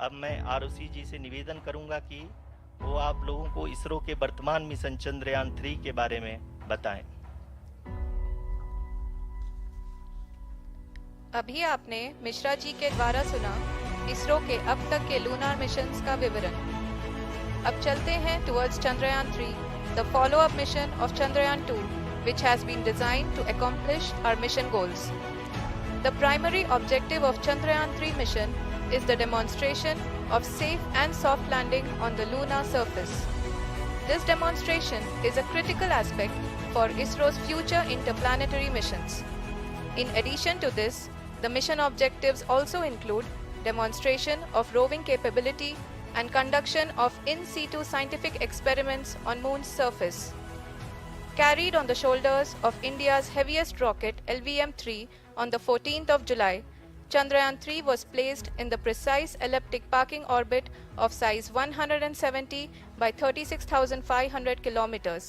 अब मैं आरुषि जी से निवेदन करूंगा कि वो आप लोगों को इसरो के वर्तमान मिशन चंद्रयान 3 के बारे में बताएं। अभी आपने मिश्रा जी के द्वारा सुना इसरो के अब तक के लूनार मिशंस का विवरण। अब चलते हैं towards Chandrayaan 3, the follow-up mission of Chandrayaan 2, which has been designed to accomplish our mission goals. The primary objective of Chandrayaan 3 mission is the demonstration of safe and soft landing on the lunar surface. This demonstration is a critical aspect for ISRO's future interplanetary missions. In addition to this, the mission objectives also include demonstration of roving capability and conduction of in situ scientific experiments on Moon's surface. Carried on the shoulders of India's heaviest rocket LVM-3 on the 14th of July, Chandrayaan 3 was placed in the precise elliptic parking orbit of size 170 by 36,500 kilometers.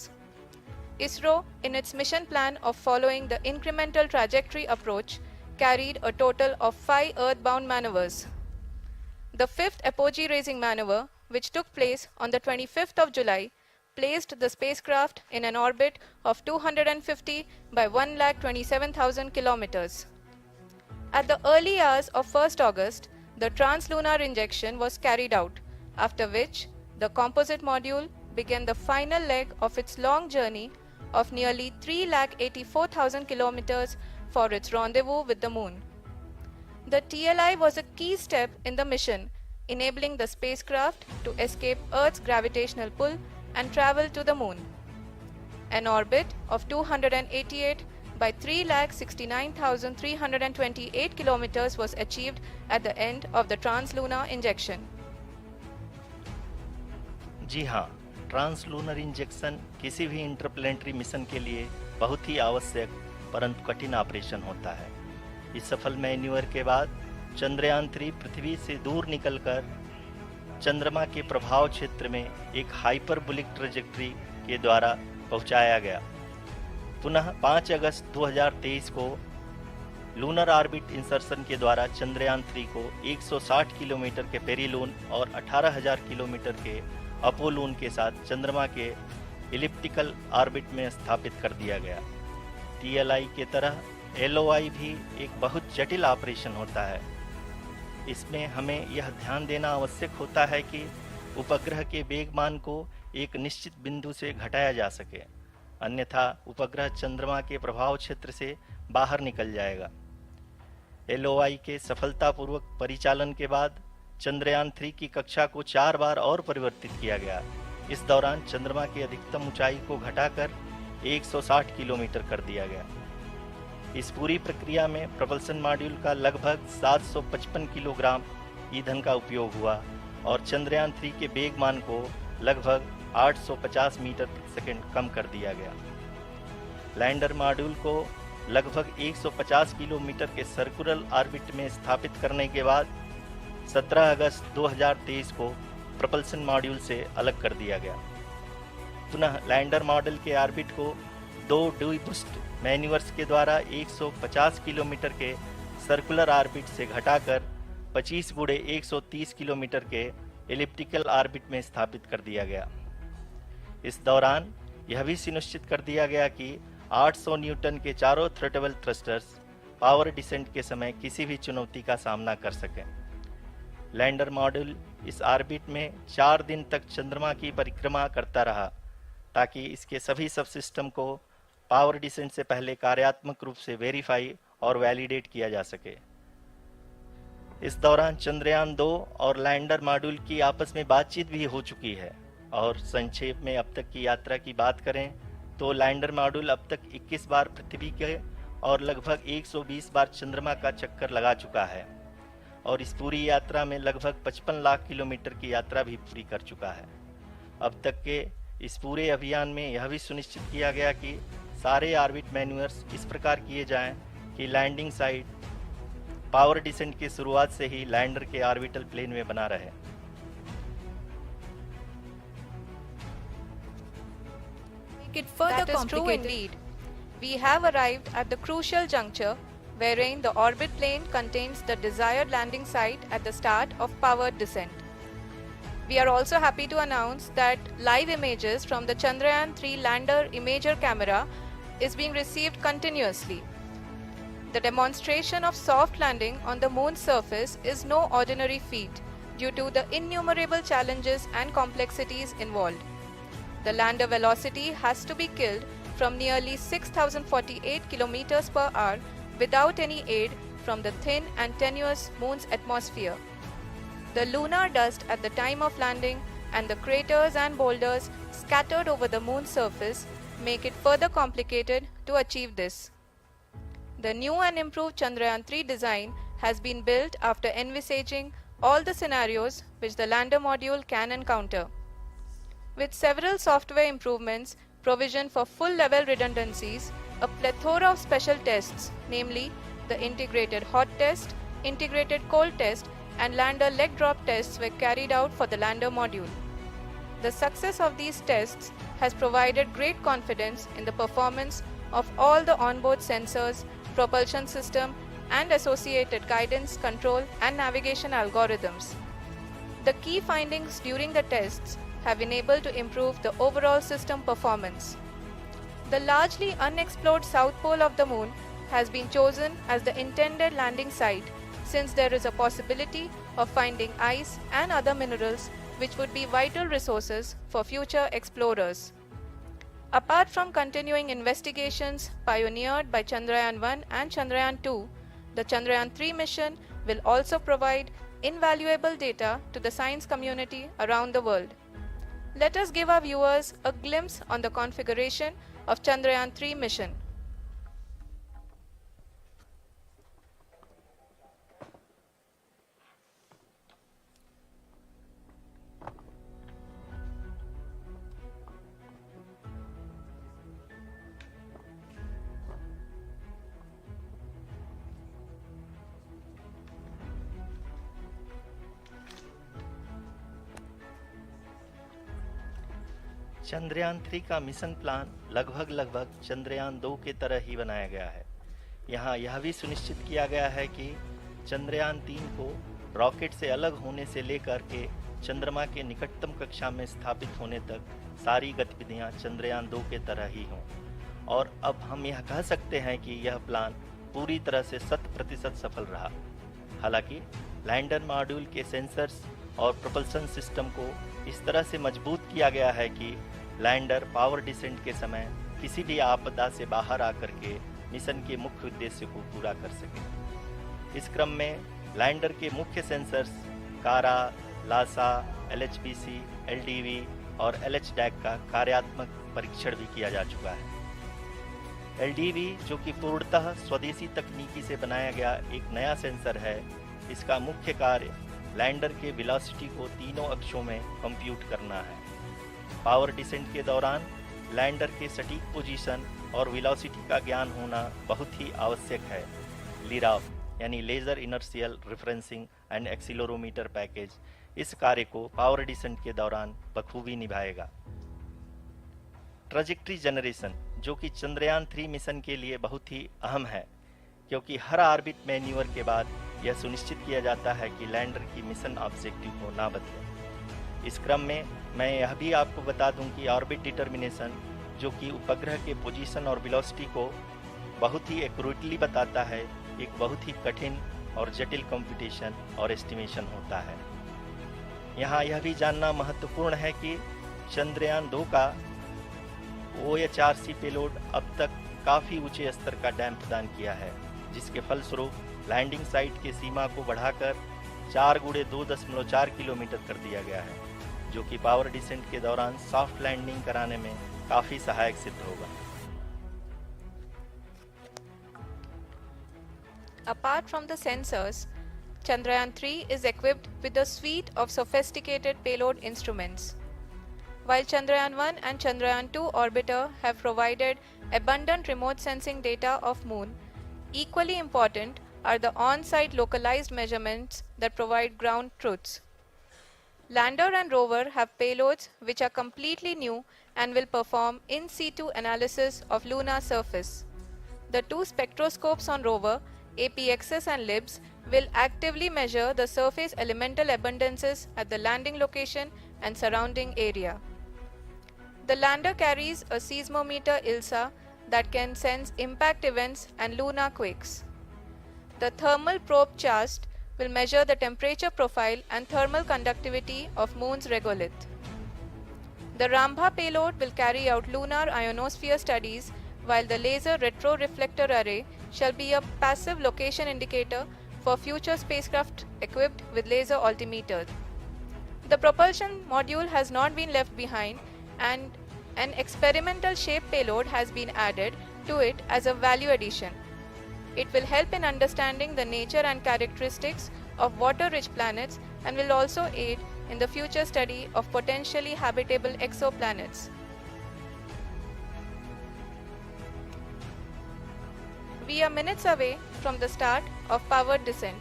ISRO, in its mission plan of following the incremental trajectory approach, carried a total of 5 earthbound maneuvers. The fifth apogee raising maneuver, which took place on the 25th of July, placed the spacecraft in an orbit of 250 by 1,27,000 kilometers. At the early hours of 1st August, the translunar injection was carried out, after which the composite module began the final leg of its long journey of nearly 3,84,000 kilometers for its rendezvous with the Moon. The TLI was a key step in the mission, enabling the spacecraft to escape Earth's gravitational pull and travel to the Moon. An orbit of 288 by 3,69,328 kilometers was achieved at the end of the translunar injection. जी हाँ, translunar injection किसी भी interplanetary mission के लिए बहुत ही आवश्यक परंतु कठिन operation होता है। इस सफल मैन्यूवर के बाद चंद्रयान 3 पृथ्वी से दूर निकलकर चंद्रमा के प्रभाव क्षेत्र में एक हाइपरबोलिक ट्रैजेक्टरी के द्वारा पहुंचाया गया। पुनः 5 अगस्त 2023 को लूनर ऑर्बिट इंसर्शन के द्वारा चंद्रयान 3 को 160 किलोमीटर के पेरीलून और 18,000 किलोमीटर के अपोलून के साथ चंद्रमा के इलिप्टिकल ऑर्बिट में स्थापित कर दिया गया। टीएलआई के तरह एलओआई भी एक बहुत जटिल ऑपरेशन होता है। इसमें हमें यह ध्यान देना आवश्यक होता है कि उपग्रह के वेगमान को एक निश्चित बिंदु से घटाया जा सके, अन्यथा उपग्रह चंद्रमा के प्रभाव क्षेत्र से बाहर निकल जाएगा। एलओआई के सफलतापूर्वक परिचालन के बाद चंद्रयान 3 की कक्षा को 4 बार और परिवर्तित किया गया। इस दौरान चंद्रमा की अधिकतम ऊंचाई को घटाकर 160 किलोमीटर कर दिया गया। इस पूरी प्रक्रिया में propulsion मॉड्यूल का लगभग 755 किलोग्राम ईंधन का उपयोग हुआ और चंद्रयान 3 के वेगमान को लगभग 850 मीटर प्रति सेकंड कम कर दिया गया। लैंडर मॉड्यूल को लगभग 150 किलोमीटर के सर्कुलर ऑर्बिट में स्थापित करने के बाद 17 अगस्त 2023 को propulsion मॉड्यूल से अलग कर दिया गया। पुनः लैंडर मॉडल के ऑर्बिट को 2 डी-बूस्ट मैन्यूवर्स के द्वारा 150 किलोमीटर के सर्कुलर ऑर्बिट से घटाकर 25 गुणे 130 किलोमीटर के एलिप्टिकल ऑर्बिट में स्थापित कर दिया गया। इस दौरान यह भी सुनिश्चित कर दिया गया कि 800 न्यूटन के चारों थ्रोटल थ्रस्टर्स पावर डिसेंट के समय किसी भी चुनौती का सामना कर सकें। लैंडर मॉड्यूल इस ऑर्बिट में 4 दिन तक चंद्रमा की परिक्रमा करता रहा ताकि इसके सभी सब सिस्टम को पावर डिसेंट से पहले कार्यात्मक रूप से वेरीफाई और वैलिडेट किया जा सके। इस दौरान चंद्रयान 2 और लैंडर मॉड्यूल की आपस में बातचीत भी हो चुकी है। और संक्षेप में अब तक की यात्रा की बात करें तो लैंडर मॉड्यूल अब तक 21 बार पृथ्वी के और लगभग 120 बार चंद्रमा का चक्कर लगा चुका है और इस पूरी यात्रा में लगभग 55 लाख किलोमीटर की यात्रा भी पूरी कर चुका है। अब तक के इस पूरे अभियान में यह भी सुनिश्चित किया गया कि सारे ऑर्बिट मैन्यूवर्स इस प्रकार किए जाएं कि लैंडिंग साइट पावर डिसेंट की शुरुआत से ही लैंडर के ऑर्बिटल प्लेन में बना रहे। That is true indeed. We have arrived at the crucial juncture wherein the orbit plane contains the desired landing site at the start of powered descent. We are also happy to announce that live images from the Chandrayaan-3 lander imager camera is being received continuously. The demonstration of soft landing on the moon's surface is no ordinary feat due to the innumerable challenges and complexities involved. The lander velocity has to be killed from nearly 6,048 km per hour without any aid from the thin and tenuous moon's atmosphere. The lunar dust at the time of landing and the craters and boulders scattered over the moon's surface make it further complicated to achieve this. The new and improved Chandrayaan-3 design has been built after envisaging all the scenarios which the lander module can encounter. With several software improvements, provision for full-level redundancies, a plethora of special tests, namely the integrated hot test, integrated cold test, and lander leg drop tests were carried out for the lander module. The success of these tests has provided great confidence in the performance of all the onboard sensors, propulsion system, and associated guidance, control, and navigation algorithms. The key findings during the tests have been able to improve the overall system performance. The largely unexplored south pole of the moon has been chosen as the intended landing site, since there is a possibility of finding ice and other minerals which would be vital resources for future explorers. Apart from continuing investigations pioneered by Chandrayaan-1 and Chandrayaan-2, the Chandrayaan-3 mission will also provide invaluable data to the science community around the world. Let us give our viewers a glimpse on the configuration of Chandrayaan-3 mission. Chandrayaan 3 का mission plan लगभग चंद्रयान 2 की तरह ही बनाया गया है। यहाँ यह भी सुनिश्चित किया गया है कि चंद्रयान 3 को रॉकेट से अलग होने से लेकर के चंद्रमा के निकटतम कक्षा में स्थापित होने तक सारी गतिविधियाँ चंद्रयान 2 के तरह ही हों। और अब हम यह कह सकते हैं कि यह प्लान पूरी तरह से 100% सफल रहा। हालांकि लैंडर मॉड्यूल के सेंसर्स और प्रोपल्सन सिस्टम को इस तरह से मजबूत किया गया है कि लैंडर पावर डिसेंट के समय किसी भी आपदा से बाहर आकर के मिशन के मुख्य उद्देश्य को पूरा कर सके। इस क्रम में लैंडर के मुख्य सेंसर्स कारा, लासा, LHPC, LDV और LHDAC का कार्यात्मक परीक्षण भी किया जा चुका है। LDV जो कि पूर्णतः स्वदेशी तकनीकी से बनाया गया एक नया सेंसर है, इसका मुख्य कार्य लैंडर के वेलोसिटी को तीनों अक्षों में कंप्यूट करना है। पावर डिसेंट के दौरान लैंडर के सटीक पोजीशन और वेलोसिटी का ज्ञान होना बहुत ही आवश्यक है। लिराफ यानी laser inertial referencing and accelerometer package इस कार्य को पावर डिसेंट के दौरान बखूबी निभाएगा। ट्रैजेक्टरी जनरेशन जो कि चंद्रयान 3 मिशन के लिए बहुत ही अहम है, क्योंकि हर ऑर्बिट मैन्यूवर के बाद यह सुनिश्चित किया जाता है कि लैंडर की मिशन ऑब्जेक्टिव को ना बदले। इस क्रम में मैं यह भी आपको बता दूं कि ऑर्बिट डिटर्मिनेशन जो कि उपग्रह के पोजीशन और वेलोसिटी को बहुत ही एक्यूरेटली बताता है, एक बहुत ही कठिन और जटिल कंप्यूटेशन और एस्टिमेशन होता है। यहाँ यह भी जानना महत्वपूर्ण है कि चंद्रयान 2 का OHRC पेलोड अब तक काफ़ी ऊंचे स्तर का डैम्प प्रदान किया है, जिसके फलस्वरूप लैंडिंग साइट की सीमा को बढ़ाकर 4 × 2.4 किलोमीटर कर दिया गया है, जो कि पावर डिसेंट के दौरान सॉफ्ट लैंडिंग कराने में काफ़ी सहायक सिद्ध होगा। Apart from the sensors, Chandrayaan-3 is equipped with a suite of sophisticated payload instruments. While Chandrayaan-1 and Chandrayaan-2 orbiter have provided abundant remote sensing data of Moon, equally important are the on-site localized measurements that provide ground truths. Lander and rover have payloads which are completely new and will perform in situ analysis of lunar surface. The two spectroscopes on rover APXS and LIBS will actively measure the surface elemental abundances at the landing location and surrounding area. The lander carries a seismometer ILSA that can sense impact events and lunar quakes. The thermal probe CHAST will measure the temperature profile and thermal conductivity of Moon's regolith. The Rambha payload will carry out lunar ionosphere studies, while the laser retroreflector array shall be a passive location indicator for future spacecraft equipped with laser altimeter. The propulsion module has not been left behind, and an experimental shape payload has been added to it as a value addition. It will help in understanding the nature and characteristics of water-rich planets and will also aid in the future study of potentially habitable exoplanets. We are minutes away from the start of powered descent.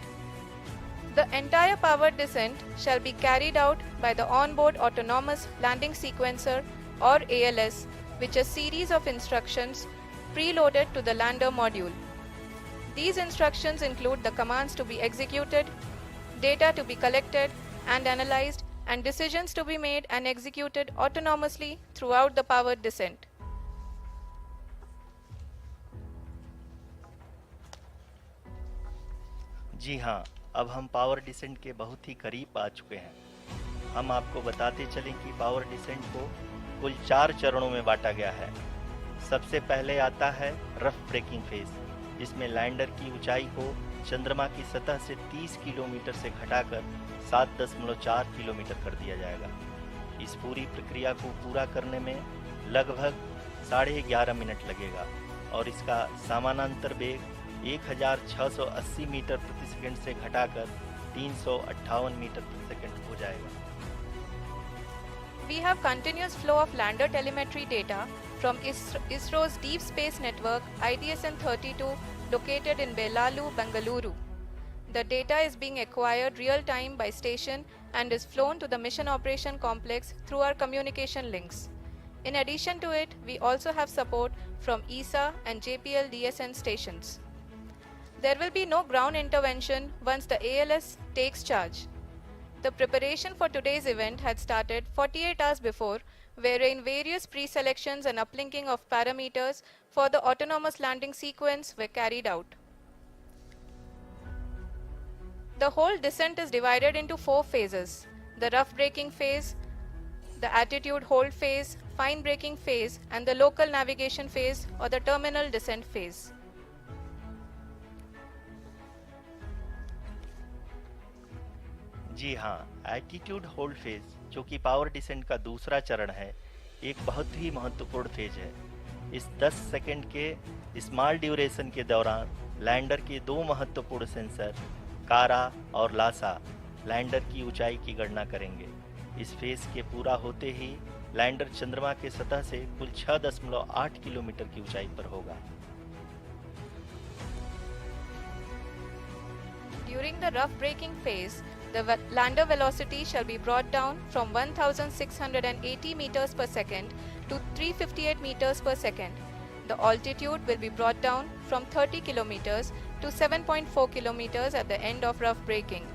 The entire powered descent shall be carried out by the onboard autonomous landing sequencer or ALS, which is a series of instructions preloaded to the lander module. These instructions include the commands to be executed, data to be collected and analyzed, and decisions to be made and executed autonomously throughout the powered descent. जी हाँ, अब हम power descent के बहुत ही करीब आ चुके हैं। हम आपको बताते चलें कि पावर डिसेंट को कुल 4 चरणों में बांटा गया है। सबसे पहले आता है रफ ब्रेकिंग फेज, जिसमें लैंडर की ऊंचाई को चंद्रमा की सतह से 30 किलोमीटर से घटाकर 7.4 किलोमीटर कर दिया जाएगा। इस पूरी प्रक्रिया को पूरा करने में लगभग 11.5 मिनट लगेगा और इसका समानांतर वेग 1680 मीटर प्रति सेकंड से घटाकर 358 मीटर प्रति सेकंड हो जाएगा। We have continuous flow of lander telemetry data from ISRO's Deep Space Network IDSN-32 located in Belalu, Bengaluru. The data is being acquired real-time by station and is flown to the Mission Operation Complex through our communication links. In addition to it, we also have support from ESA and JPL DSN stations. There will be no ground intervention once the ALS takes charge. The preparation for today's event had started 48 hours before, wherein various pre-selections and uplinking of parameters for the autonomous landing sequence were carried out. The whole descent is divided into 4 phases: the rough braking phase, the attitude hold phase, fine braking phase, and the local navigation phase or the terminal descent phase. जी हाँ, attitude hold phase, जो कि power descent का दूसरा चरण है, एक बहुत ही महत्वपूर्ण फेज है। इस 10 सेकंड के स्मॉल ड्यूरेशन के दौरान लैंडर के 2 महत्वपूर्ण सेंसर कारा और लासा लैंडर की ऊंचाई की गणना करेंगे। इस फेज के पूरा होते ही लैंडर चंद्रमा के सतह से कुल 6.8 किलोमीटर की ऊंचाई पर होगा। During the rough braking phase, the lander velocity shall be brought down from 1680 meters per second to 358 meters per second. The altitude will be brought down from 30 kilometers to 7.4 kilometers at the end of rough braking.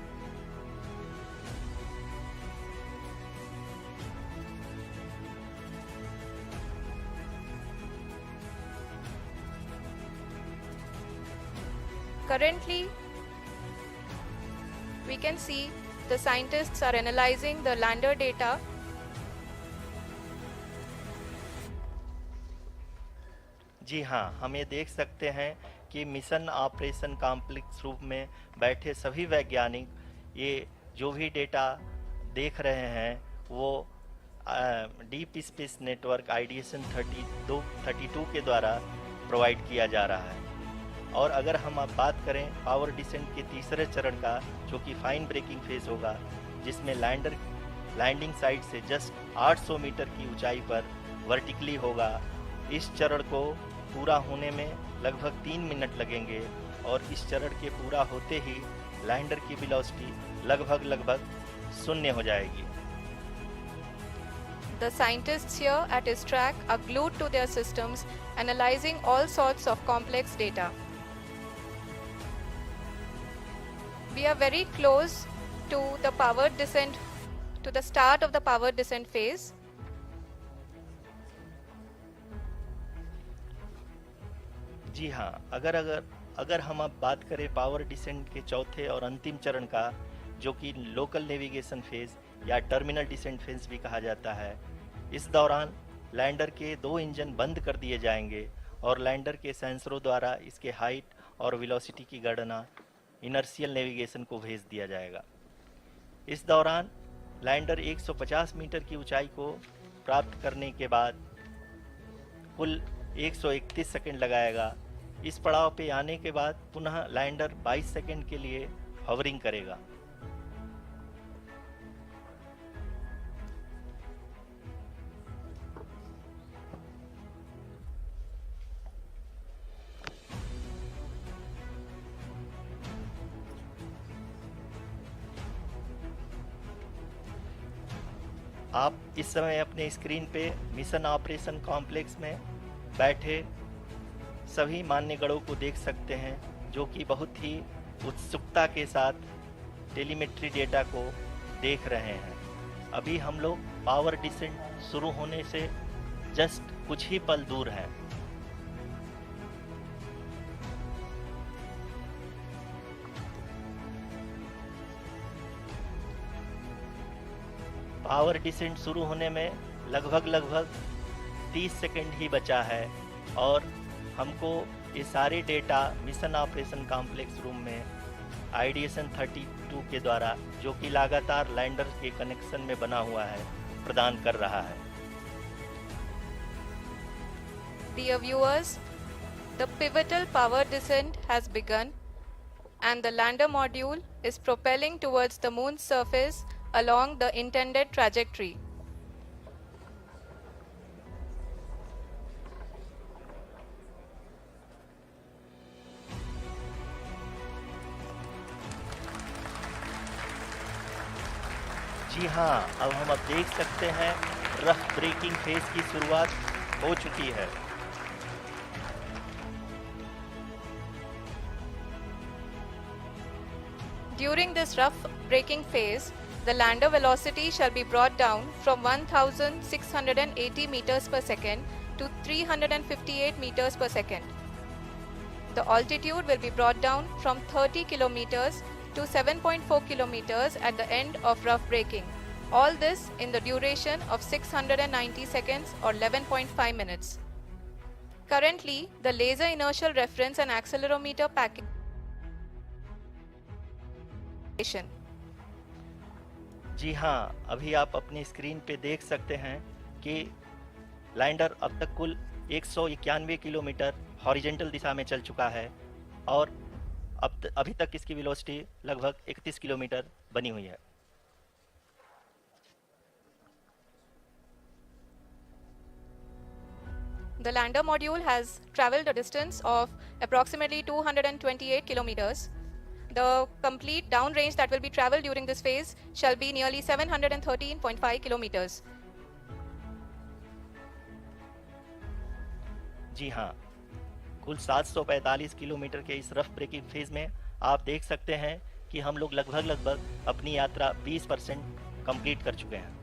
Currently, we can see the scientists are analyzing the lander data. जी हाँ, हम ये देख सकते हैं कि mission operation complex रूप में बैठे सभी वैज्ञानिक ये जो भी डेटा देख रहे हैं वो डीप स्पेस नेटवर्क IDSN-32 के द्वारा प्रोवाइड किया जा रहा है। और अगर हम अब बात करें पावर डिसेंट के तीसरे चरण का, जो कि फाइन ब्रेकिंग फेज होगा, जिसमें लैंडर लैंडिंग साइट से जस्ट 800 मीटर की ऊंचाई पर वर्टिकली होगा। इस चरण को पूरा होने में लगभग 3 मिनट लगेंगे और इस चरण के पूरा होते ही लैंडर की वेलोसिटी लगभग 0 हो जाएगी। The scientists here at his track are glued to their systems, analyzing all sorts of complex data. We are very close to the powered descent, to the start of the powered descent phase. जी हाँ, अगर हम अब बात करें power descent के चौथे और अंतिम चरण का, जो कि लोकल नेविगेशन फेज या टर्मिनल डिसेंट फेज भी कहा जाता है, इस दौरान लैंडर के 2 इंजन बंद कर दिए जाएंगे और लैंडर के सेंसरों द्वारा इसके हाइट और वेलोसिटी की गणना इनर्शियल नेविगेशन को भेज दिया जाएगा। इस दौरान लैंडर 150 मीटर की ऊंचाई को प्राप्त करने के बाद कुल 131 सेकंड लगाएगा। इस पड़ाव पे आने के बाद पुनः लैंडर 22 सेकंड के लिए हॉवरिंग करेगा। आप इस समय अपने स्क्रीन पे मिशन ऑपरेशन कॉम्प्लेक्स में बैठे सभी मान्यगणों को देख सकते हैं, जो कि बहुत ही उत्सुकता के साथ टेलीमेट्री डेटा को देख रहे हैं। अभी हम लोग पावर डिसेंट शुरू होने से जस्ट कुछ ही पल दूर हैं। पावर डिसेंट शुरू होने में लगभग 30 सेकंड ही बचा है और हमको ये सारे data mission operation complex room में आईडीएसन 32 के द्वारा, जो कि लगातार लैंडर के कनेक्शन में बना हुआ है, प्रदान कर रहा है। Dear viewers, the pivotal power descent has begun and the lander module is propelling towards the moon's surface along the intended trajectory. जी हाँ, अब हम देख सकते हैं रफ ब्रेकिंग फेज की शुरुआत हो चुकी है। During this rough braking phase, the lander velocity shall be brought down from 1680 meters per second to 358 meters per second. The altitude will be brought down from 30 kilometers to 7.4 kilometers at the end of rough braking. All this in the duration of 690 seconds or 11.5 minutes. Currently, the laser inertial reference and accelerometer package जी हाँ, अभी आप अपनी screen पे देख सकते हैं कि lander अब तक कुल 191 किलोमीटर हॉरिजेंटल दिशा में चल चुका है और अभी तक इसकी वेलोसिटी लगभग 31 किलोमीटर बनी हुई है। The lander module has traveled a distance of approximately 228 kilometers. The complete downrange that will be traveled during this phase shall be nearly 713.5 kilometers. जी हाँ, कुल 745 किलोमीटर के इस रफ ब्रेकिंग फेज में आप देख सकते हैं कि हम लोग लगभग अपनी यात्रा 20% कंप्लीट कर चुके हैं।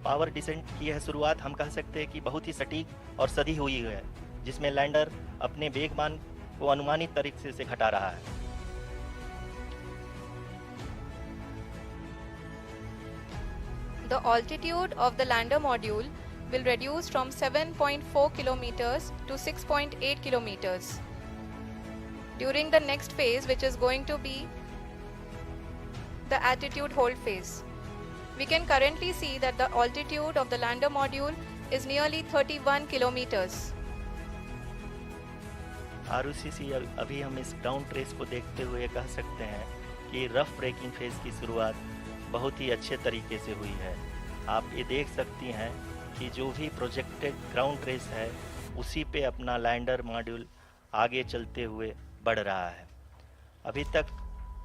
पावर डिसेंट की यह शुरुआत हम कह सकते हैं कि बहुत ही सटीक और सधी हुई है, जिसमें लैंडर अपने वेगमान को अनुमानित तरीके से घटा रहा है। The altitude of the lander module will reduce from 7.4 kilometers to 6.8 kilometers. During the next phase, which is going to be the attitude hold phase, we can currently see that the altitude of the lander module is nearly 31 kilometers. ROCC अभी हम इस ground trace को देखते हुए कह सकते हैं कि रफ ब्रेकिंग फेज की शुरुआत बहुत ही अच्छे तरीके से हुई है। आप ये देख सकती हैं कि जो भी प्रोजेक्टेड ग्राउंड ट्रेस है उसी पे अपना लैंडर मॉड्यूल आगे चलते हुए बढ़ रहा है। अभी तक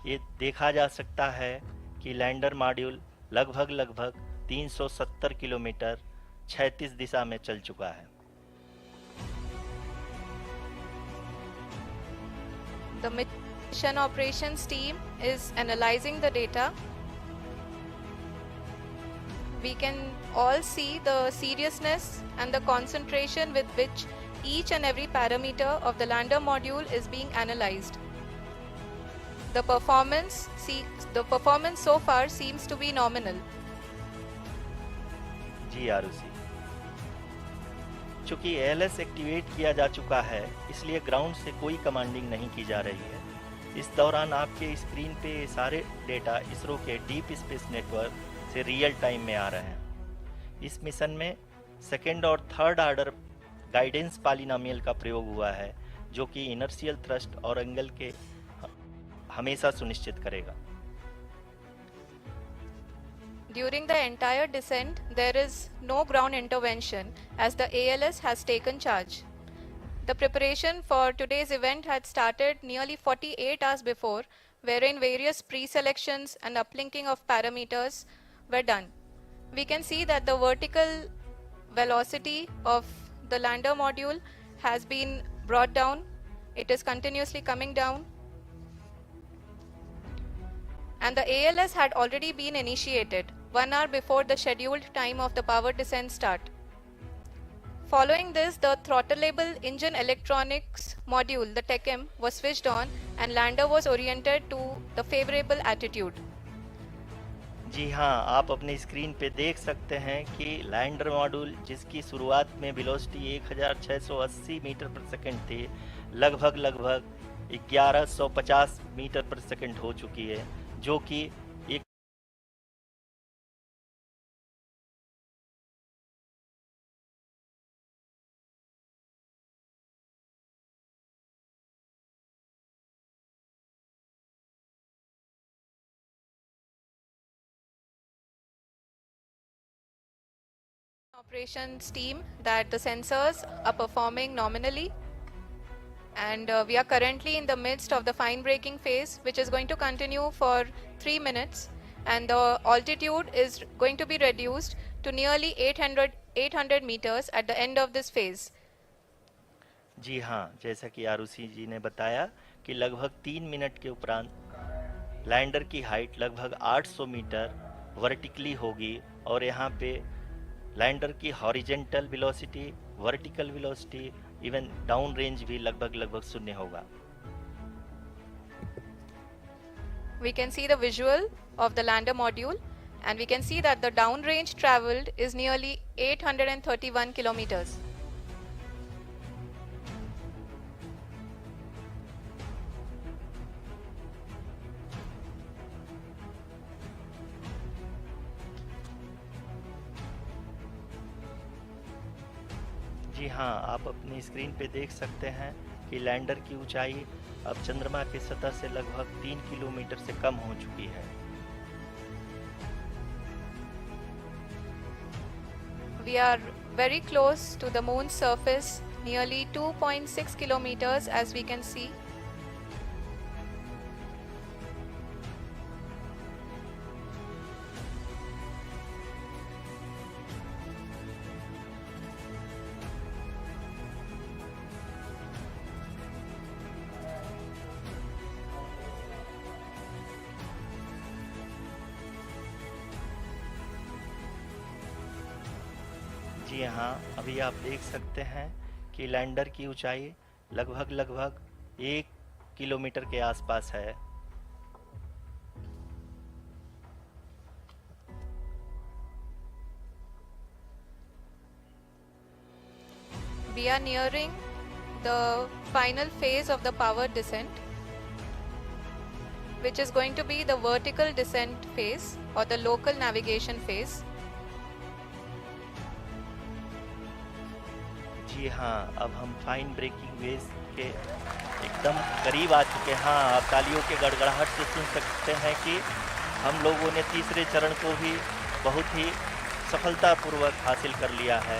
ये देखा जा सकता है कि लैंडर मॉड्यूल लगभग 370 किलोमीटर क्षैतिज दिशा में चल चुका है। The mission operations team is analyzing the data. We can all see the seriousness and the concentration with which each and every parameter of the lander module is being analyzed. The performance so far seems to be nominal. जी आरुषि, चूंकि ALS activate किया जा चुका है, इसलिए ground से कोई commanding नहीं की जा रही है। इस दौरान आपके स्क्रीन पे ये सारे डेटा इसरो के डीप स्पेस नेटवर्क से रियल टाइम में आ रहे हैं। इस मिशन में सेकेंड और थर्ड ऑर्डर गाइडेंस पॉलिनोमियल का प्रयोग हुआ है, जो कि इनर्शियल थ्रस्ट और एंगल के हमेशा सुनिश्चित करेगा। During the entire descent, there is no ground intervention as the ALS has taken charge. The preparation for today's event had started nearly 48 hours before, wherein various pre-selections and uplinking of parameters were done. We can see that the vertical velocity of the lander module has been brought down. It is continuously coming down. And the ALS had already been initiated 1 hour before the scheduled time of the power descent start. Following this, the throttleable engine electronics module, the TECM, was switched on and lander was oriented to the favorable attitude. जी हाँ, आप अपनी screen पे देख सकते हैं कि lander module, जिसकी शुरुआत में वेलोसिटी 1680 मीटर पर सेकंड थी, लगभग 1150 मीटर पर सेकंड हो चुकी है, जो कि एक Operations team that the sensors are performing nominally, and we are currently in the midst of the fine braking phase, which is going to continue for 3 minutes, and the altitude is going to be reduced to nearly 800 meters at the end of this phase. जी हाँ, जैसा कि आरुषि जी ने बताया कि लगभग 3 minute के उपरांत lander की हाइट लगभग 800 मीटर वर्टिकली होगी और यहाँ पे लैंडर की horizontal velocity, vertical velocity, even down range भी लगभग शून्य होगा। We can see the visual of the lander module, and we can see that the down range traveled is nearly 831 kilometers. जी हाँ, आप अपनी स्क्रीन पे देख सकते हैं कि लैंडर की ऊंचाई अब चंद्रमा की सतह से लगभग 3 किलोमीटर से कम हो चुकी है। We are very close to the moon's surface, nearly 2.6 kilometers as we can see. जी हाँ, अभी आप देख सकते हैं कि लैंडर की ऊंचाई लगभग 1 किलोमीटर के आसपास है। We are nearing the final phase of the power descent, which is going to be the vertical descent phase or the local navigation phase. जी हाँ, अब हम फाइन ब्रेकिंग वेव के एकदम करीब आ चुके हैं। हाँ, आप तालियों के गड़गड़ाहट से सुन सकते हैं कि हम लोगों ने तीसरे चरण को भी बहुत ही सफलतापूर्वक हासिल कर लिया है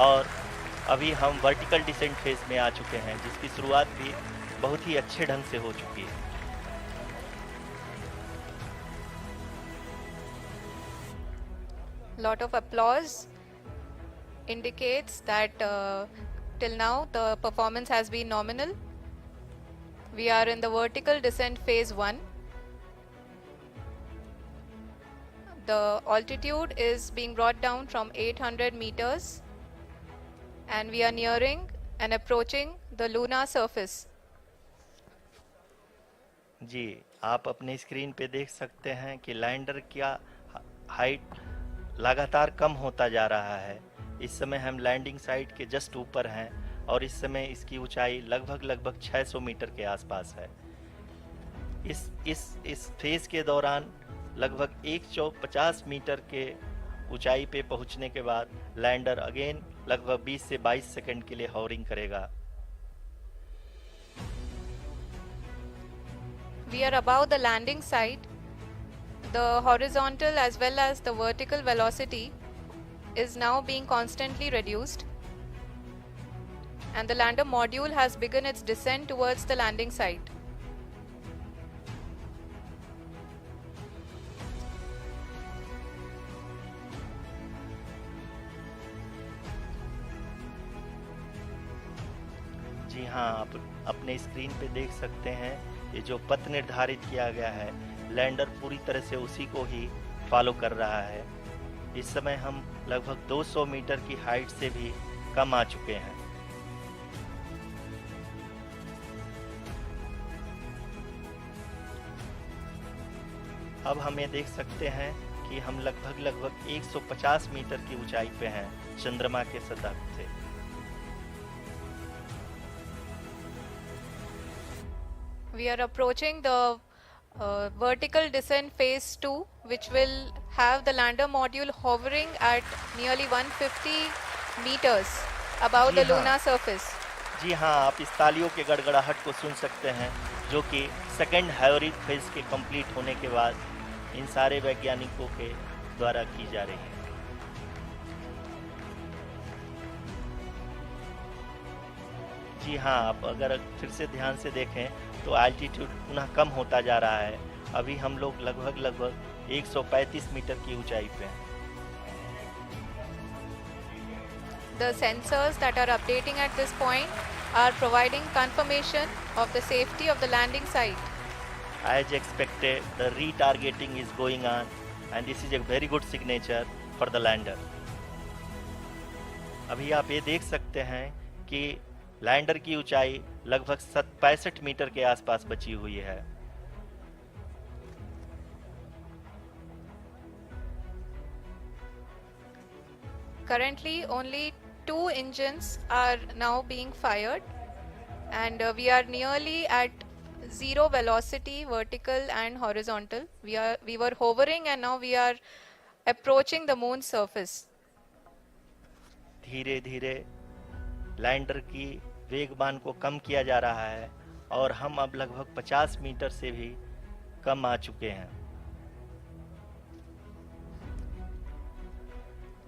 और अभी हम वर्टिकल डिसेंट फेज में आ चुके हैं, जिसकी शुरुआत भी बहुत ही अच्छे ढंग से हो चुकी है। Lot of applause indicates that till now the performance has been nominal. We are in the vertical descent phase 1. The altitude is being brought down from 800 meters and we are nearing and approaching the lunar surface. जी, आप अपने screen पे देख सकते हैं कि lander का height लगातार कम होता जा रहा है। इस समय हम लैंडिंग साइट के जस्ट ऊपर हैं और इस समय इसकी ऊंचाई लगभग 600 मीटर के आसपास है। इस फेज के दौरान लगभग 150 मीटर के ऊंचाई पे पहुंचने के बाद लैंडर अगेन लगभग 20 से 22 सेकंड के लिए हॉवरिंग करेगा। We are above the landing site. The horizontal as well as the vertical velocity is now being constantly reduced. And the lander module has begun its descent towards the landing site. जी हाँ, आप अपने screen पे देख सकते हैं ये जो पथ निर्धारित किया गया है, लैंडर पूरी तरह से उसी को ही फॉलो कर रहा है। इस समय हम लगभग 200 मीटर की हाइट से भी कम आ चुके हैं। अब हमें देख सकते हैं कि हम लगभग 150 मीटर की ऊंचाई पे हैं चंद्रमा के सतह से। We are approaching the vertical descent phase 2, which will have the lander module hovering at nearly 150 meters above the lunar surface. जी हाँ, आप इस तालियों के गड़गड़ाहट को सुन सकते हैं जो कि सेकेंड हाइवरिक फेज के कंप्लीट होने के बाद इन सारे वैज्ञानिकों के द्वारा की जा रही है। जी हाँ, आप अगर फिर से ध्यान से देखें तो एल्टीट्यूड पुनः कम होता जा रहा है। अभी हम लोग लगभग 135 मीटर की ऊंचाई पे हैं। The sensors that are updating at this point are providing confirmation of the safety of the landing site. As expected, the retargeting is going on and this is a very good signature for the lander. अभी आप ये देख सकते हैं कि lander की ऊंचाई लगभग 65 मीटर के आसपास बची हुई है। Currently, only 2 engines are now being fired, and we are nearly at zero velocity, vertical and horizontal. We were hovering, and now we are approaching the moon's surface. धीरे धीरे लैंडर की वेगमान को कम किया जा रहा है और हम अब लगभग 50 मीटर से भी कम आ चुके हैं।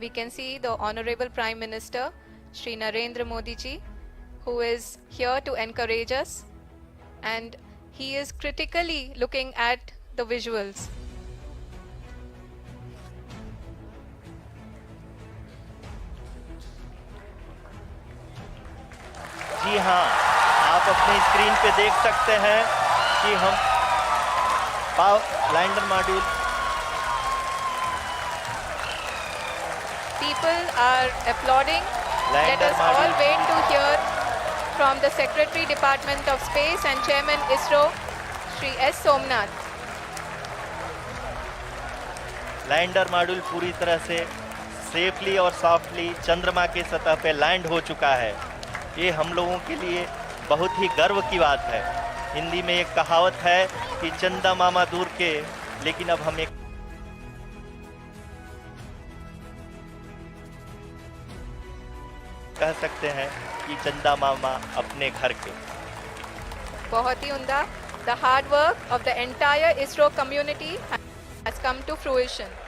We can see the Honorable Prime Minister, Shri Narendra Modi ji, who is here to encourage us, and he is critically looking at the visuals. जी हाँ, आप अपने स्क्रीन पे देख सकते हैं कि हम lander module People are applauding. Let us all wait to hear from the Secretary Department of Space and Chairman ISRO, Shri S. Somnath. Lander module पूरी तरह से सेफली और सॉफ्टली चंद्रमा के सतह पे लैंड हो चुका है। ये हम लोगों के लिए बहुत ही गर्व की बात है। हिंदी में एक कहावत है कि चंदा मामा दूर के, लेकिन अब हम एक कह सकते हैं कि चंदा मामा अपने घर के। बहुत ही उम्दा. The hard work of the entire ISRO community has come to fruition.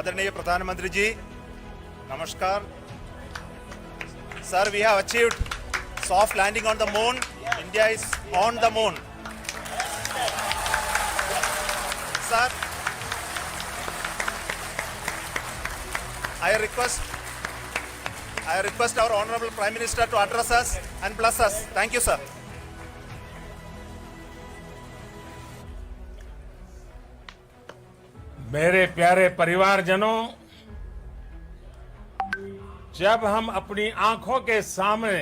आदरणीय प्रधानमंत्री जी, नमस्कार. Sir, we have achieved soft landing on the moon. India is on the moon. Sir, I request our Honorable Prime Minister to address us and bless us. Thank you, sir. मेरे प्यारे परिवारजनों, जब हम अपनी आंखों के सामने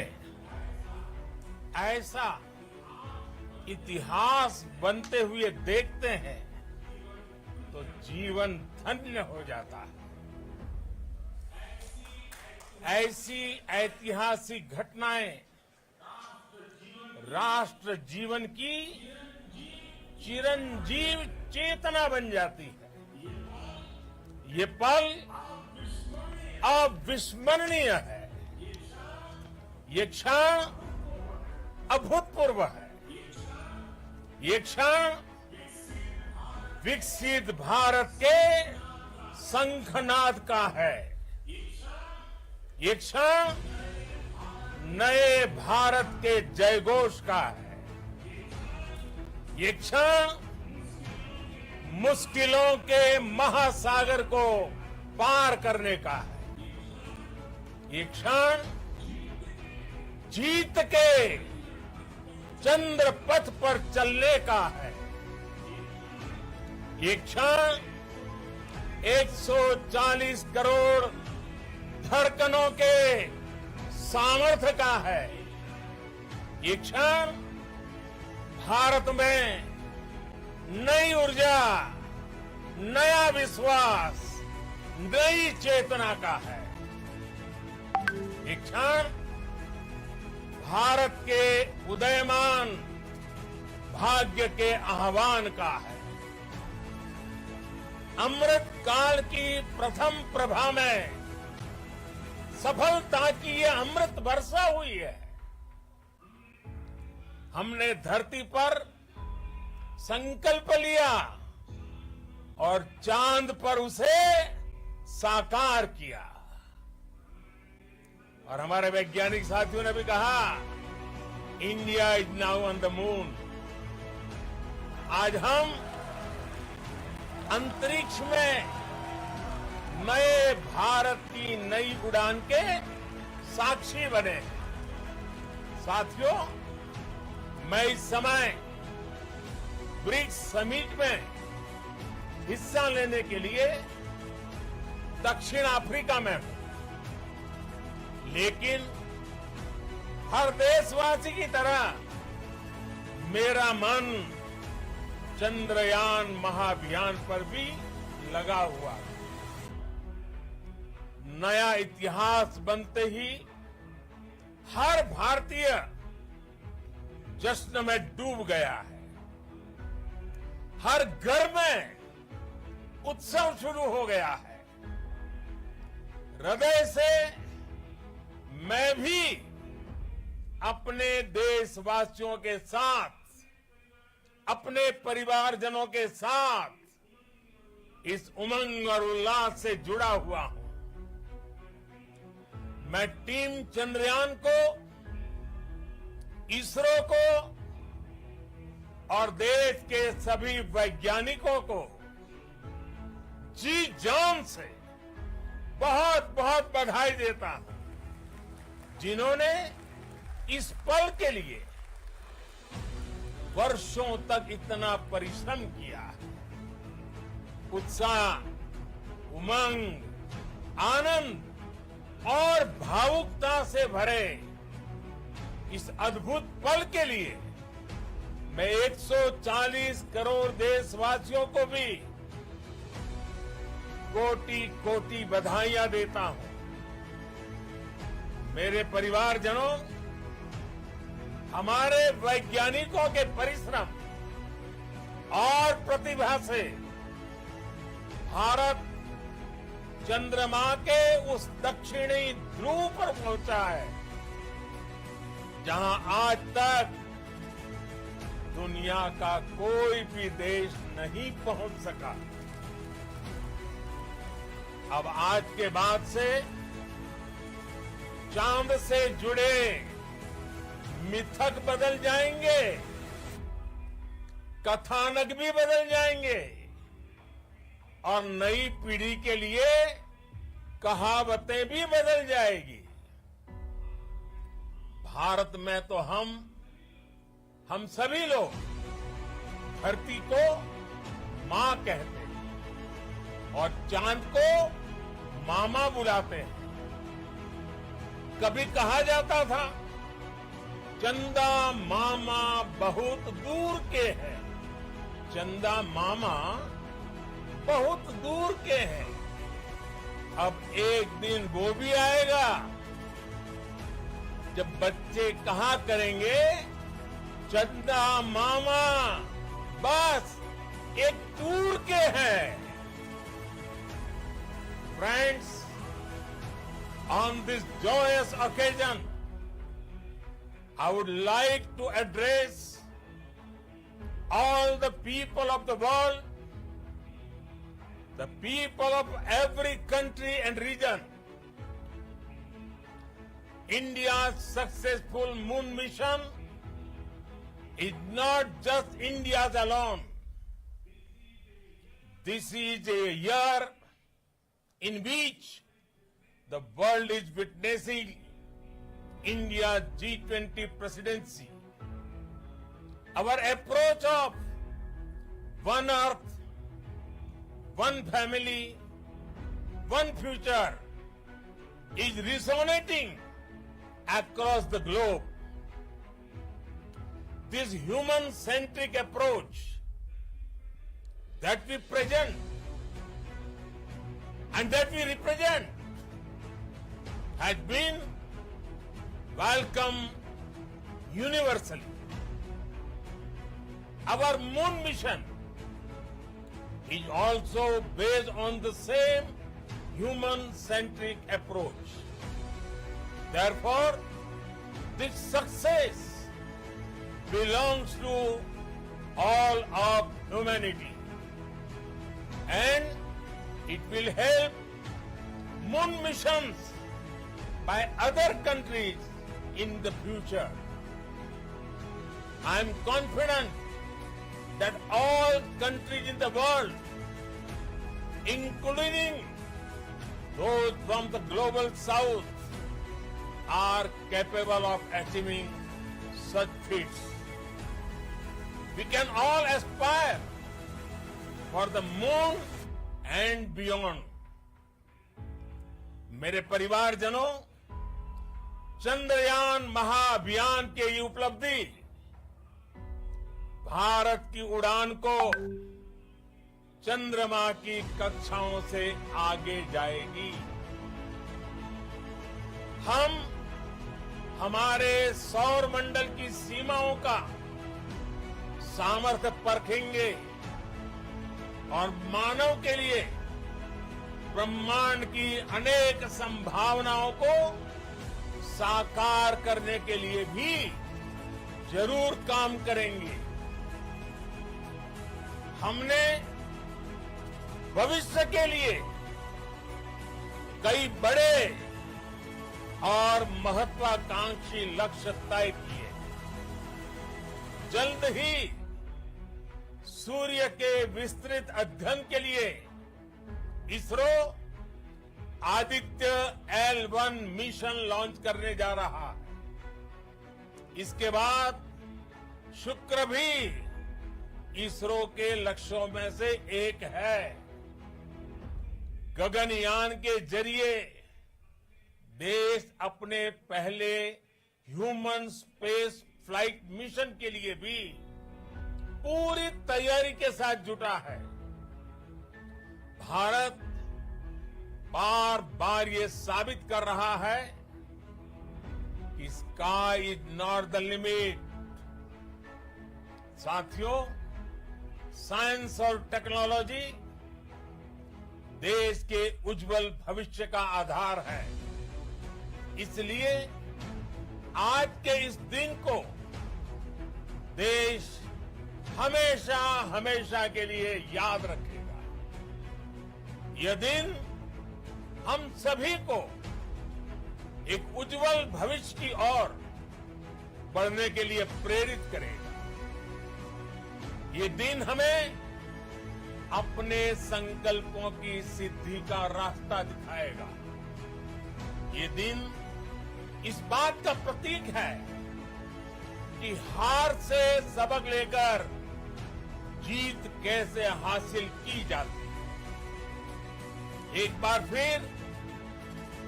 ऐसा इतिहास बनते हुए देखते हैं तो जीवन धन्य हो जाता है. ऐसी ऐतिहासिक घटनाएं राष्ट्र जीवन की चिरंजीव चेतना बन जाती है. ये पल अविस्मरणीय है. ये क्षण अभूतपूर्व है. ये क्षण विकसित भारत के शंखनाद का है. ये क्षण नए भारत के जयघोष का है. ये क्षण मुश्किलों के महासागर को पार करने का है. ये क्षण जीत के चंद्र पथ पर चलने का है. ये क्षण 140 करोड़ धड़कनों के सामर्थ्य का है. ये क्षण भारत में नई ऊर्जा, नया विश्वास, नई चेतना का है. ये क्षण भारत के उदयमान भाग्य के आह्वान का है. अमृत काल की प्रथम प्रभा में सफलता की ये अमृत वर्षा हुई है. हमने धरती पर संकल्प लिया और चांद पर उसे साकार किया. और हमारे वैज्ञानिक साथियों ने भी कहा, India is now on the moon. आज हम अंतरिक्ष में नए भारत की नई उड़ान के साक्षी बने. साथियों, मैं इस समय ब्रिक्स समिट में हिस्सा लेने के लिए दक्षिण अफ्रीका में हूं. लेकिन हर देशवासी की तरह मेरा मन चंद्रयान महाअभियान पर भी लगा हुआ है. नया इतिहास बनते ही हर भारतीय जश्न में डूब गया है. हर घर में उत्सव शुरू हो गया है. हृदय से मैं भी अपने देशवासियों के साथ, अपने परिवारजनों के साथ इस उमंग और उल्लास से जुड़ा हुआ हूं. मैं टीम चंद्रयान को, इसरो को और देश के सभी वैज्ञानिकों को जी जान से बहुत बहुत बधाई देता हूं, जिन्होंने इस पल के लिए वर्षों तक इतना परिश्रम किया. उत्साह, उमंग, आनंद और भावुकता से भरे इस अद्भुत पल के लिए मैं 140 करोड़ देशवासियों को भी कोटि कोटि बधाइयां देता हूं. मेरे परिवारजनों, हमारे वैज्ञानिकों के परिश्रम और प्रतिभा से भारत चंद्रमा के उस दक्षिणी ध्रुव पर पहुंचा है, जहां आज तक दुनिया का कोई भी देश नहीं पहुंच सका. अब आज के बाद से चांद से जुड़े मिथक बदल जाएंगे, कथानक भी बदल जाएंगे और नई पीढ़ी के लिए कहावतें भी बदल जाएगी। भारत में तो हम सभी लोग धरती को मां कहते हैं और चांद को मामा बुलाते हैं। कभी कहा जाता था चंदा मामा बहुत दूर के हैं, चंदा मामा बहुत दूर के हैं। अब एक दिन वो भी आएगा जब बच्चे कहा करेंगे चंदा मामा बस एक दूर के हैं। Friends, on this joyous occasion, I would like to address all the people of the world, the people of every country and region. India's successful moon mission is not just India's alone. This is a year in which the world is witnessing India's G20 presidency. Our approach of one earth, one family, one future is resonating across the globe. This human-centric approach that we present and that we represent has been welcomed universally. Our moon mission is also based on the same human-centric approach. Therefore, this success belongs to all of humanity, and it will help moon missions by other countries in the future. I am confident that all countries in the world, including those from the global south, are capable of achieving such feats. We can all aspire for the moon and beyond. मेरे परिवारजनों, चंद्रयान महाअभियान की ये उपलब्धि भारत की उड़ान को चंद्रमा की कक्षाओं से आगे जाएगी। हम हमारे सौर मंडल की सीमाओं का सामर्थ्य परखेंगे और मानव के लिए ब्रह्मांड की अनेक संभावनाओं को साकार करने के लिए भी जरूर काम करेंगे। हमने भविष्य के लिए कई बड़े और महत्वाकांक्षी लक्ष्य तय किए। जल्द ही सूर्य के विस्तृत अध्ययन के लिए ISRO Aditya L1 mission launch करने जा रहा है। इसके बाद शुक्र भी इसरो के लक्ष्यों में से एक है। गगनयान के जरिए देश अपने पहले ह्यूमन स्पेस फ्लाइट मिशन के लिए भी पूरी तैयारी के साथ जुटा है। भारत बार बार ये साबित कर रहा है कि sky is not the limit. साथियों, साइंस और टेक्नोलॉजी देश के उज्जवल भविष्य का आधार है। इसलिए आज के इस दिन को देश हमेशा हमेशा के लिए याद रखेगा। यह दिन हम सभी को एक उज्जवल भविष्य की ओर बढ़ने के लिए प्रेरित करेगा। ये दिन हमें अपने संकल्पों की सिद्धि का रास्ता दिखाएगा। ये दिन इस बात का प्रतीक है कि हार से सबक लेकर जीत कैसे हासिल की जाती है। एक बार फिर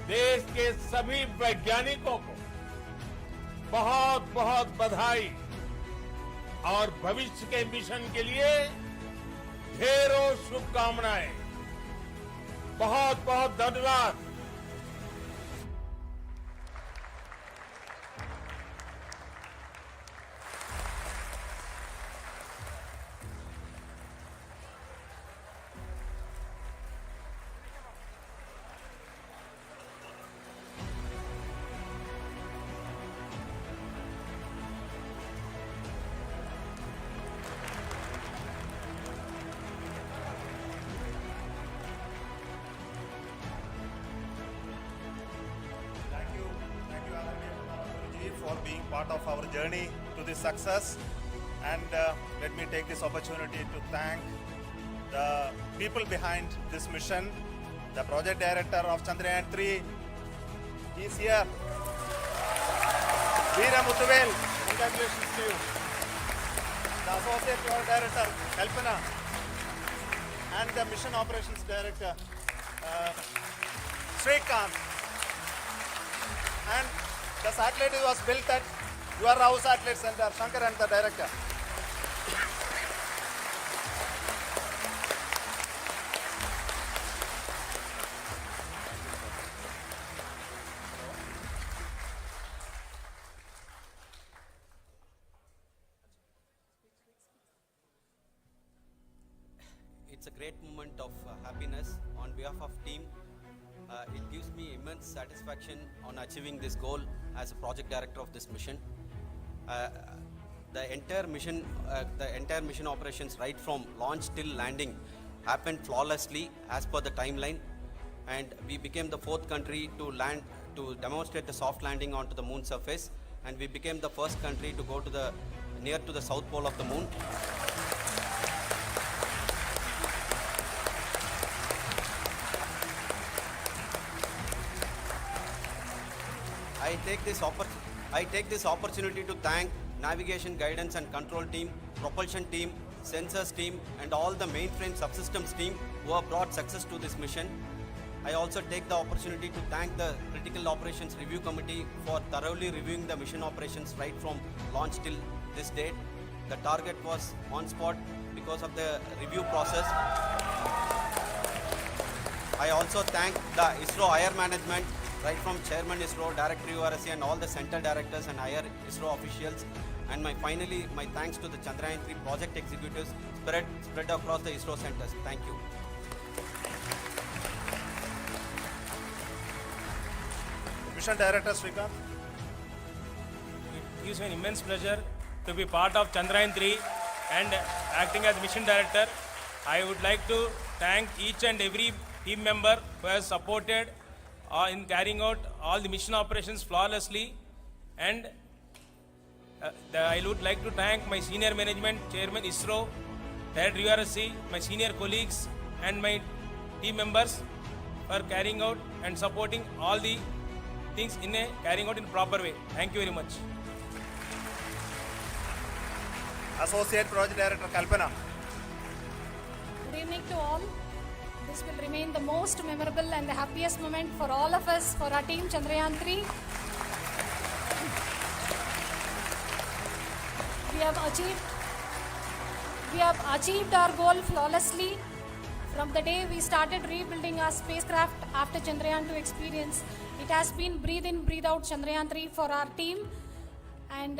देश के सभी वैज्ञानिकों को बहुत बहुत बधाई और भविष्य के मिशन के लिए ढेरों शुभकामनाएं। बहुत बहुत धन्यवाद। For being part of our journey to this success, and let me take this opportunity to thank the people behind this mission. The project director of Chandrayaan 3 is here. Veera Muthuvel, congratulations to you. The associate project director Kalpana and the mission operations director Srikanth. And the satellite was built at your house satellite center, Shankar and the director. It's a great moment of happiness on behalf of team. It gives me immense satisfaction on achieving this goal as a project director of this mission. The entire mission operations right from launch till landing happened flawlessly as per the timeline, and we became the fourth country to land to demonstrate the soft landing onto the moon surface, and we became the first country to go to near to the south pole of the moon. I take this opportunity to thank navigation, guidance and control team, propulsion team, sensors team and all the mainframe subsystems team who have brought success to this mission. I also take the opportunity to thank the Critical Operations Review Committee for thoroughly reviewing the mission operations right from launch till this date. The target was on spot because of the review process. I also thank the ISRO higher management, right from Chairman ISRO, Director URSC and all the center directors and higher ISRO officials. And finally, my thanks to the Chandrayaan 3 project executives spread across the ISRO centers. Thank you. Mission Director Srikanth. It gives me an immense pleasure to be part of Chandrayaan 3 and acting as Mission Director. I would like to thank each and every team member who has supported in carrying out all the mission operations flawlessly, and I would like to thank my senior management, Chairman ISRO, Director URSC, my senior colleagues and my team members for carrying out and supporting all the things carrying out in proper way. Thank you very much. Associate Project Director Kalpana. Good evening to all. This will remain the most memorable and the happiest moment for all of us, for our team Chandrayaan 3. We have achieved our goal flawlessly from the day we started rebuilding our spacecraft after Chandrayaan 2 experience. It has been breathe in, breathe out Chandrayaan 3 for our team, and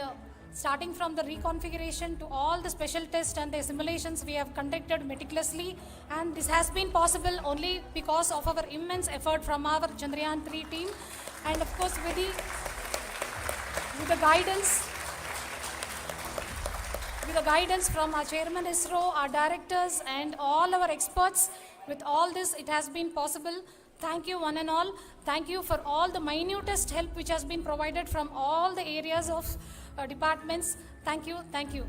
starting from the reconfiguration to all the special tests and the simulations we have conducted meticulously, and this has been possible only because of our immense effort from our Chandrayaan 3 team, and of course with the guidance from our Chairman ISRO, our directors and all our experts. With all this, it has been possible Thank you one and all. Thank you for all the minutest help which has been provided from all the areas of departments. Thank you. Thank you.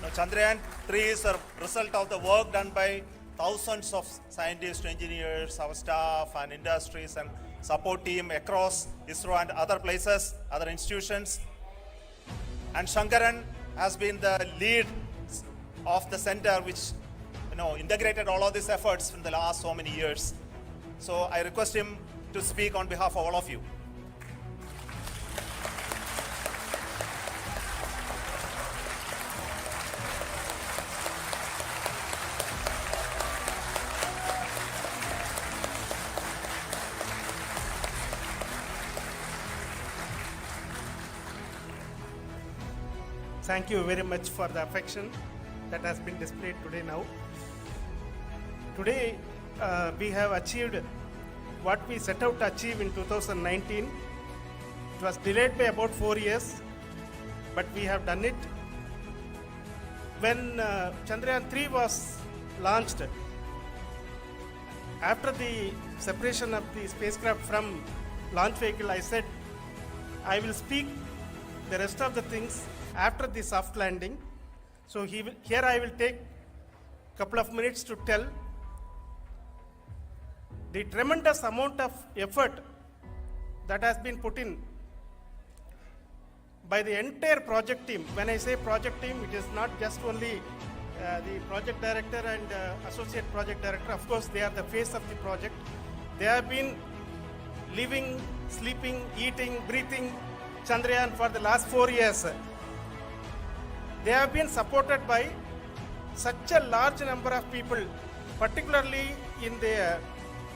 Now, Chandrayaan 3 is a result of the work done by thousands of scientists, engineers, our staff and industries and support team across ISRO and other places, other institutions. And Shankaran has been the lead of the center which integrated all of these efforts in the last so many years. So I request him to speak on behalf of all of you. Thank you very much for the affection that has been displayed today now. Today we have achieved what we set out to achieve in 2019. It was delayed by about 4 years, but we have done it. When Chandrayaan 3 was launched, after the separation of the spacecraft from launch vehicle, I said I will speak the rest of the things after the soft landing. So here I will take a couple of minutes to tell the tremendous amount of effort that has been put in by the entire project team. When I say project team, it is not just only the project director and associate project director. Of course, they are the face of the project. They have been living, sleeping, eating, breathing Chandrayaan for the last 4 years. They have been supported by such a large number of people, particularly in the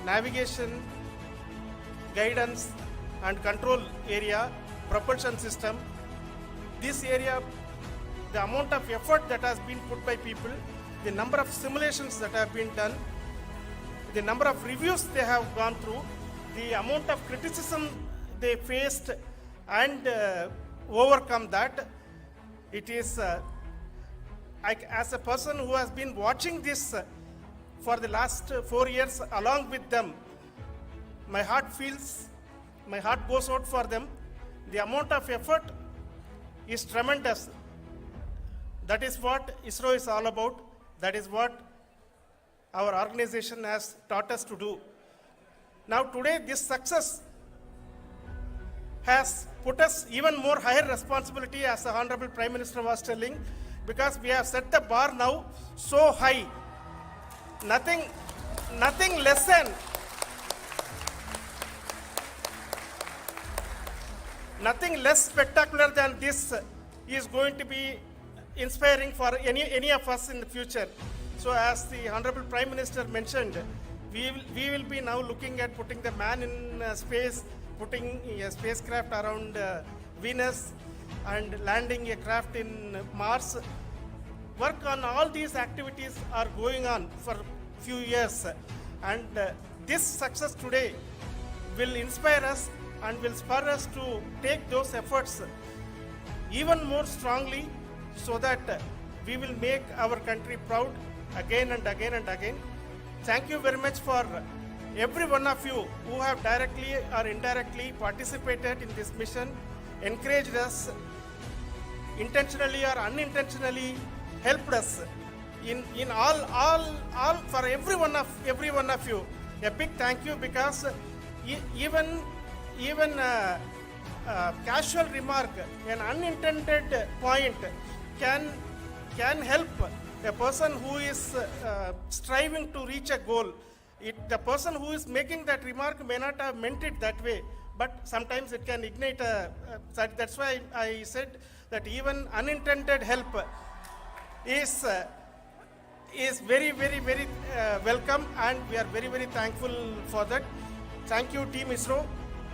navigation, guidance and control area, propulsion system. This area, the amount of effort that has been put by people, the number of simulations that have been done, the number of reviews they have gone through, the amount of criticism they faced and overcome that. It is, as a person who has been watching this for the last 4 years along with them, my heart goes out for them. The amount of effort is tremendous. That is what ISRO is all about. That is what our organization has taught us to do. Now today this success has put us even more higher responsibility, as the Honorable Prime Minister was telling, because we have set the bar now so high. Nothing less than nothing less spectacular than this is going to be inspiring for any of us in the future. So as the Honorable Prime Minister mentioned, we will be now looking at putting the man in space, putting a spacecraft around Venus and landing a craft in Mars. Work on all these activities are going on for few years, and this success today will inspire us and will spur us to take those efforts even more strongly, so that we will make our country proud again and again and again. Thank you very much for every one of you who have directly or indirectly participated in this mission, encouraged us, intentionally or unintentionally helped us in all for every one of you. A big thank you, because even casual remark, an unintended point can help a person who is striving to reach a goal. The person who is making that remark may not have meant it that way, but sometimes it can ignite that's why I said that even unintended help is very, very, very welcome, and we are very, very thankful for that. Thank you, Team ISRO,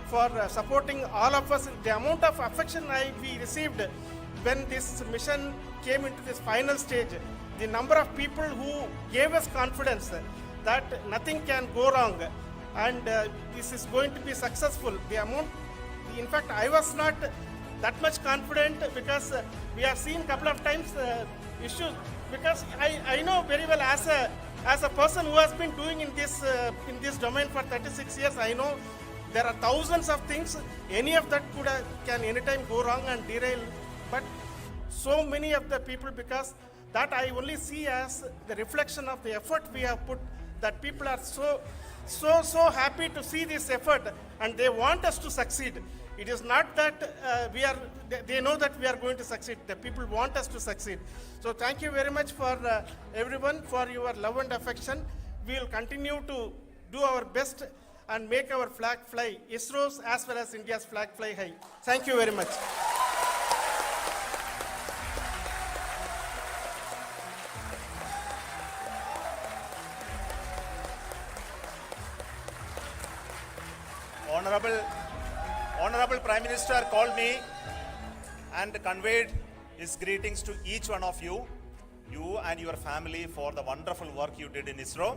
for supporting all of us. The amount of affection we received when this mission came into this final stage, the number of people who gave us confidence that nothing can go wrong and this is going to be successful. The amount, in fact, I was not that much confident, because we have seen a couple of times issues, because I know very well as a person who has been doing in this domain for 36 years, I know there are thousands of things. Any of that can anytime go wrong and derail. But so many of the people, because that I only see as the reflection of the effort we have put, that people are so happy to see this effort and they want us to succeed. It is not that they know that we are going to succeed. The people want us to succeed. So thank you very much for everyone for your love and affection. We will continue to do our best and make our flag fly, ISRO's as well as India's flag fly high. Thank you very much. Honorable Prime Minister called me and conveyed his greetings to each one of you and your family for the wonderful work you did in ISRO.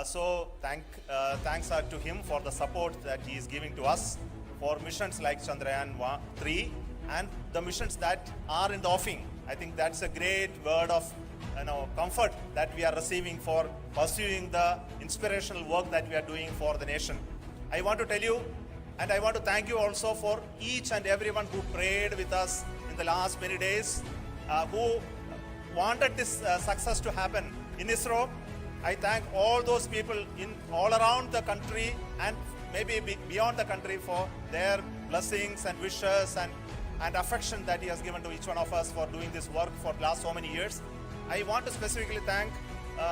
So thanks are to him for the support that he is giving to us for missions like Chandrayaan 3 and the missions that are in the offing. I think that's a great word of comfort that we are receiving for pursuing the inspirational work that we are doing for the nation. I want to tell you, and I want to thank you also for each and everyone who prayed with us in the last many days, who wanted this success to happen in ISRO. I thank all those people all around the country and maybe beyond the country for their blessings and wishes and affection that he has given to each one of us for doing this work for the last so many years. I want to specifically thank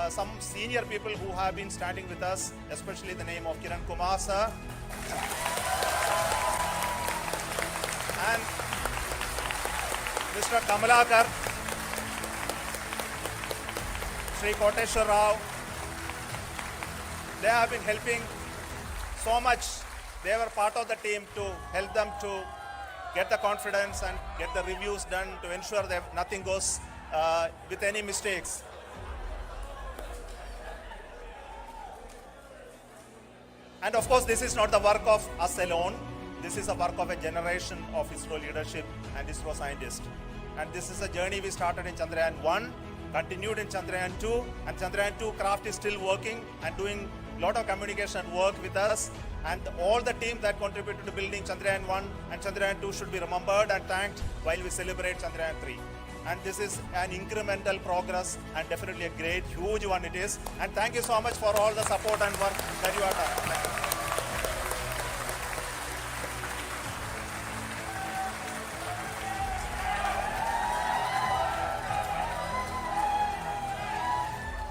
some senior people who have been standing with us, especially the name of Kiran Kumar sir and Mr. Kamalakar, Sri Koteshwar Rao. They have been helping so much. They were part of the team to help them to get the confidence and get the reviews done to ensure that nothing goes with any mistakes. And of course, this is not the work of us alone. This is a work of a generation of ISRO leadership and ISRO scientists. And this is a journey we started in Chandrayaan 1, continued in Chandrayaan 2, and Chandrayaan 2 craft is still working and doing a lot of communication work with us. And all the team that contributed to building Chandrayaan 1 and Chandrayaan 2 should be remembered and thanked while we celebrate Chandrayaan 3. And this is an incremental progress and definitely a great, huge one it is. And thank you so much for all the support and work that you have done. Thank you.